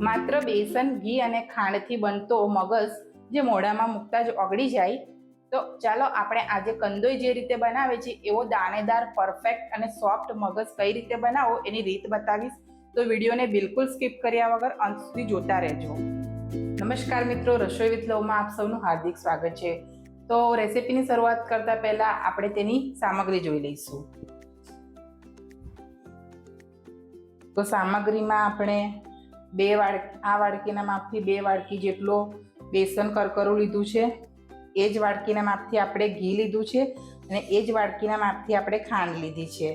માત્ર બેસન, ઘી અને ખાંડથી બનતો મગસ જે મોઢામાં મૂકતા જ ઓગળી જાય, તો ચાલો આપણે આજે કંદોઈ જે રીતે બનાવે છે એવો દાણેદાર, પરફેક્ટ અને સોફ્ટ મગસ કઈ રીતે બનાવો એની રીત બતાવીશ. તો વિડીયોને બિલકુલ સ્કીપ કર્યા વગર અંત સુધી જોતા રહેજો. નમસ્કાર મિત્રો, રસોઈ વિથ લવમાં આપ સૌનું હાર્દિક સ્વાગત છે. તો રેસીપીની શરૂઆત કરતા પહેલા આપણે તેની સામગ્રી જોઈ લઈશું. તો સામગ્રીમાં આપણે આ વાડકીના માપથી 2 વાડકી જેટલો બેસન કરકરું લીધું છે. એ જ વાડકીના માપથી આપણે ઘી લીધું છે અને એ જ વાડકીના માપથી આપણે ખાંડ લીધી છે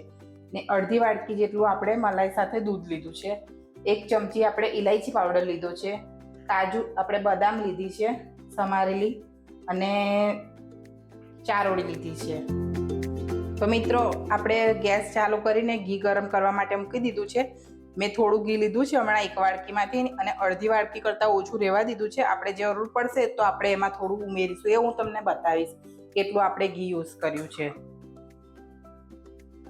ને અડધી વાડકી જેટલું આપણે મલાઈ સાથે દૂધ લીધું છે. 1 ચમચી આપણે ઇલાયચી પાવડર લીધો છે. કાજુ આપણે બદામ લીધી છે સમારેલી અને ચારોળી લીધી છે. તો મિત્રો આપણે ગેસ ચાલુ કરીને ઘી ગરમ કરવા માટે મૂકી દીધું છે. મેં થોડું ઘી લીધું છે હમણાં 1 વાડકીમાંથી અને અડધી વાડકી કરતાં ઓછું રહેવા દીધું છે. આપણે જરૂર પડશે તો આપણે એમાં થોડું ઉમેરીશું, એ હું તમને બતાવીશ કેટલું આપણે ઘી યુઝ કર્યું છે.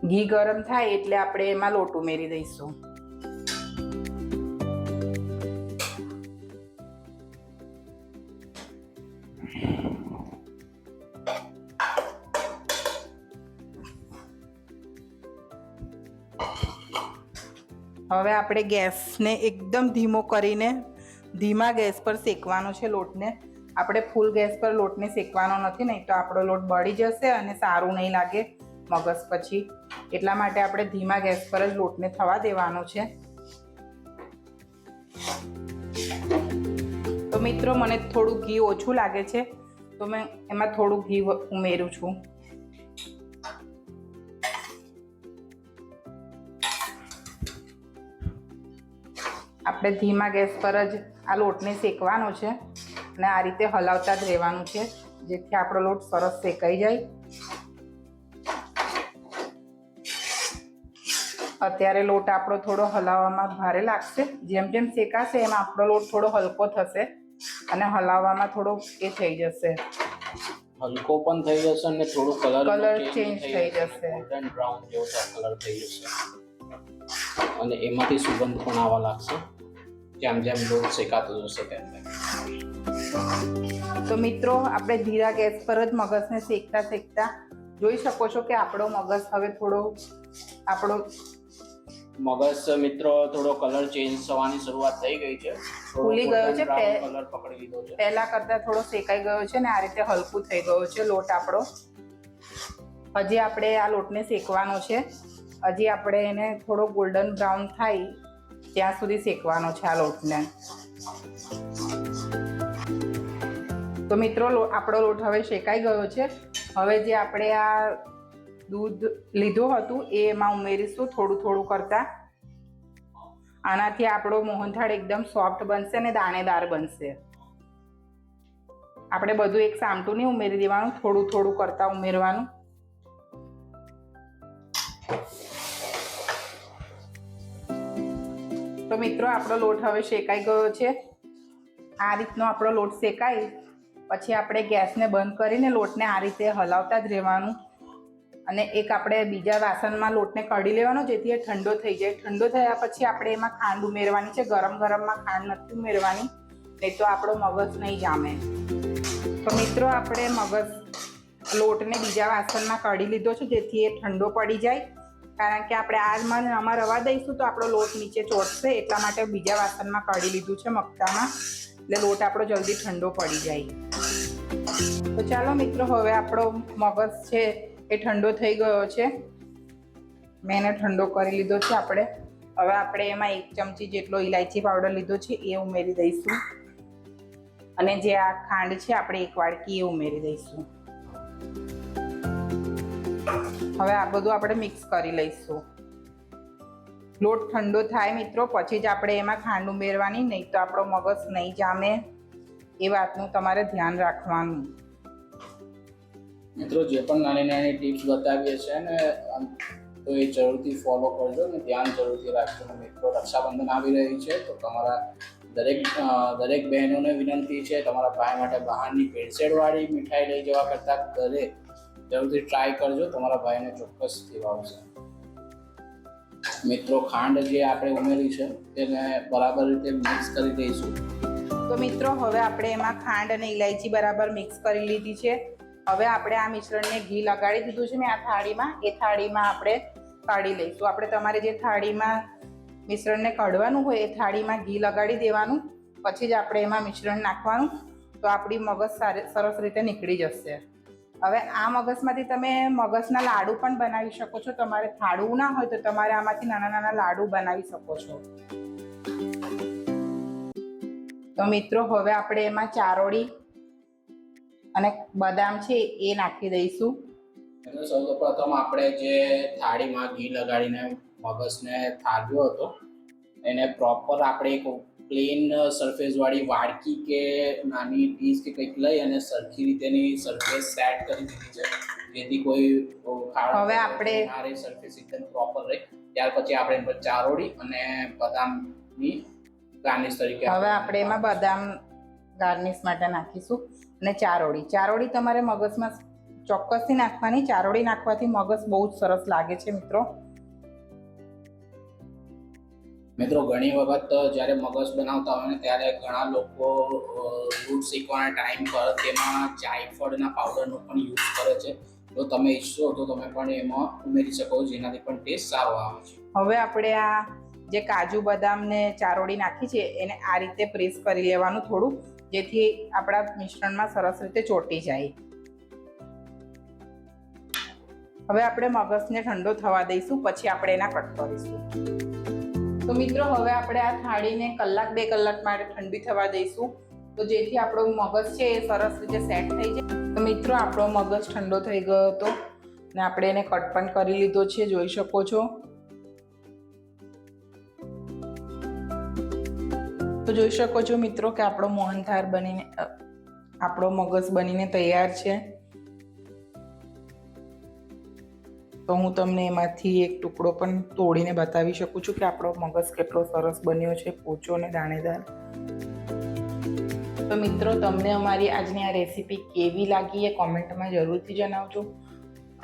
ઘી ગરમ થાય એટલે આપણે એમાં લોટ ઉમેરી દઈશું. હવે આપણે ગેસને એકદમ ધીમો કરીને ધીમા ગેસ પર શેકવાનો છે લોટને. આપણે ફૂલ ગેસ પર લોટને શેકવાનો નથી, નહીં તો આપણો લોટ બળી જશે અને સારું નહીં લાગે મગસ પછી. એટલા માટે આપણે ધીમા ગેસ પર જ લોટને થવા દેવાનો છે. તો મિત્રો મને થોડું ઘી ઓછું લાગે છે તો મેં એમાં થોડું ઘી ઉમેરું છું. આપણે ધીમા ગેસ પર જ આ લોટને શેકવાનો છે અને આ રીતે હલાવતા જ રહેવાનું છે જેથી આપણો લોટ સરસ શેકાઈ જાય. અત્યારે લોટ આપણો થોડો હલાવવામાં ભારે લાગશે. જેમ જેમ શેકાશે એમ આપણો લોટ થોડો હલકો થશે અને હલાવવામાં થોડો એ થઈ જશે, હલકો પણ થઈ જશે અને થોડું કલર ચેન્જ થઈ જશે, ગોલ્ડન બ્રાઉન જેવો કલર થઈ જશે અને એમાંથી સુગંધ પણ આવવા લાગશે જેમ જેમ લોટ શેકાતો જશે તેમ તેમ. તો મિત્રો આપણે ધીરા ગેસ પર જ મગજને શેકતા શેકતા જોઈ શકો છો કે આપણો મગજ હવે મગજ મિત્રો થોડો કલર ચેન્જ થવાની શરૂઆત થઈ ગઈ છે, ફૂલી ગયો છે, કલર પકડી લીધો છે. પહેલા કરતા થોડો શેકાઈ ગયો છે ને આ રીતે હલકું થઈ ગયો છે લોટ આપણો. હજી આપણે આ લોટને શેકવાનો છે. હજી આપણે એને થોડો ગોલ્ડન બ્રાઉન થાય ત્યાં સુધી શેકવાનો છે આ લોટને. તો મિત્રો આપણો લોટ હવે શેકાઈ ગયો છે. હવે જે આપણે આ દૂધ લીધું હતું એ એમાં ઉમેરીશું થોડું થોડું કરતા. આનાથી આપણો મોહનથાળ એકદમ સોફ્ટ બનશે અને દાણેદાર બનશે. આપણે બધું એક સામટું નહીં ઉમેરી દેવાનું, થોડું થોડું કરતા ઉમેરવાનું. તો મિત્રો આપણો લોટ હવે શેકાઈ ગયો છે. આ રીતનો આપણો લોટ શેકાય પછી આપણે ગેસને બંધ કરીને લોટને આ રીતે હલાવતા જ રહેવાનું અને એક આપણે બીજા વાસણમાં લોટને કાઢી લેવાનો જેથી એ ઠંડો થઈ જાય. ઠંડો થયા પછી આપણે એમાં ખાંડ ઉમેરવાની છે. ગરમ ગરમમાં ખાંડ નથી ઉમેરવાની, નહીં તો આપણો મગજ નહીં જામે. તો મિત્રો આપણે લોટને બીજા વાસણમાં કાઢી લીધો છે જેથી એ ઠંડો પડી જાય, કારણ કે આપણે આમાં રવા દઈશું તો આપણો લોટ નીચે ચોટશે. એટલા માટે બીજા વાસણમાં કાઢી લીધું છે મગતામાં, એટલે લોટ આપણો જલ્દી ઠંડો પડી જાય. તો ચાલો મિત્રો હવે આપણો મગજ છે એ ઠંડો થઈ ગયો છે. મેં એને ઠંડો કરી લીધો છે આપણે. હવે આપણે એમાં 1 ચમચી જેટલો ઇલાયચી પાવડર લીધો છે એ ઉમેરી દઈશું અને જે આ ખાંડ છે આપણે 1 વાડકી એ ઉમેરી દઈશું. હવે આ બધું આપણે મિક્સ કરી લઈશું. લોટ ઠંડો થાય મિત્રો પછી જ આપણે એમાં ખાંડ ઉમેરવાની, નહીં તો આપણો મગજ નહીં જામે. એ વાતનું તમારે ધ્યાન રાખવાનું. મિત્રો જે પણ નાની નાની ટિપ્સ બતાવીએ છે ને તો એ જરૂરથી ફોલો કરજો ને ધ્યાન જરૂરથી રાખજો. મિત્રો રક્ષાબંધન આવી રહી છે તો તમારા દરેક બહેનોને વિનંતી છે તમારા ભાઈ માટે બહારની ભેળસેળવાળી મીઠાઈ લઈ જવા કરતાં ઘરે જરૂરથી ટ્રાય કરજો, તમારા ભાઈને ચોક્કસ ખીવાવશે. મિત્રો ખાંડ જે આપણે ઉમેરી છે તેને બરાબર રીતે મિક્સ કરી દઈશું. તો મિત્રો હવે આપણે એમાં ખાંડ અને ઇલાયચી બરાબર મિક્સ કરી લીધી છે. હવે આપણે આ મિશ્રણને ઘી લગાડી દીધું છે મેં આ થાળીમાં, એ થાળીમાં આપણે કાઢી લઈશું. આપણે તમારે જે થાળીમાં મિશ્રણને કાઢવાનું હોય એ થાળીમાં ઘી લગાડી દેવાનું, પછી જ આપણે એમાં મિશ્રણ નાખવાનું, તો આપણી મગજ સરસ રીતે નીકળી જશે. હવે આ મગજમાંથી તમે મગજના લાડુ પણ બનાવી શકો છો. તમારે થાળું ના હોય તો તમારે આમાંથી નાના નાના લાડુ બનાવી શકો છો. તો મિત્રો હવે આપણે એમાં ચારોળી અને બદામ છે એ નાખી દઈશું. સૌપ્રથમ આપણે જે થાળીમાં ઘી લગાડીને મગજને થાળ્યો હતો એને પ્રોપર આપણે એક પ્લેન સરફેસ વાળી વાડકી કે નાની ડીશ કે કંઈક લઈ અને સરખી રીતેની સરફેસ સેટ કરી દીધી છે, જેથી કોઈ હવે આપણે સરફેસ એકદમ પ્રોપર રહે. ત્યાર પછી આપણે એમાં ચારોળી અને બદામની ગાર્નિશ તરીકે હવે આપણે એમાં બદામ ગાર્નિશ માટે નાખીશું અને ચારોળી તમારે મગજમાં ચોક્કસથી નાખવાની. ચારોળી નાખવાથી મગજ બહુ જ સરસ લાગે છે મિત્રો ઘણી વખત જ્યારે મગજ બનાવતા હોય ને ત્યારે ઘણા લોકો દૂધ શેકવાના ટાઈમ પર તેમાં જાયફળના પાવડરનો પણ યુઝ કરે છે. જો તમે ઈચ્છો તો તમે પણ એમાં ઉમેરી શકો, જેનાથી પણ ટેસ્ટ સારો આવે છે. હવે આપણે આ જે કાજુ બદામ ને ચારોળી નાખી છે એને આ રીતે પ્રેસ કરી લેવાનું થોડું, જેથી આપણા મિશ્રણમાં સરસ રીતે ચોંટી જાય. હવે આપણે મગજને ઠંડો થવા દઈશું, પછી આપણે એના કટ કરીશું. તો મિત્રો હવે આપણે આ થાળીને 1-2 કલાક માટે ઠંડી થવા દઈશું, તો જેથી આપણો મગજ છે એ સરસ રીતે સેટ થઈ જાય. તો મિત્રો આપણો મગજ ઠંડો થઈ ગયો હતો ને આપણે એને કટ પણ કરી લીધો છે, જોઈ શકો છો. તો જોઈ શકો છો મિત્રો કે આપણો મોહનથાળ બનીને આપણો મગજ બનીને તૈયાર છે. તો હું તમને એમાંથી એક ટુકડો પણ તોડીને બતાવી શકું છું કે આપણો મગજ કેટલો સરસ બન્યો છે, પોચો અને દાણેદાર. તો મિત્રો તમને અમારી આજની આ રેસીપી કેવી લાગી એ કોમેન્ટમાં જરૂરથી જણાવજો,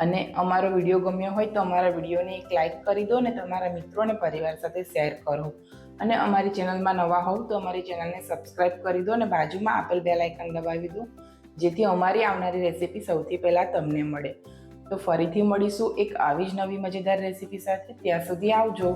અને અમારો વિડીયો ગમ્યો હોય તો અમારા વિડીયોને એક લાઇક કરી દો અને તમારા મિત્રો અને પરિવાર સાથે શેર કરો. અને અમારી ચેનલમાં નવા હોવ તો અમારી ચેનલને સબસ્ક્રાઈબ કરી દો અને બાજુમાં આપેલ બેલ આઇકન દબાવી દો, જેથી અમારી આવનારી રેસીપી સૌથી પહેલાં તમને મળે. તો ફરીથી મળીશું એક આવી જ નવી મજેદાર રેસીપી સાથે. ત્યાં સુધી આવજો.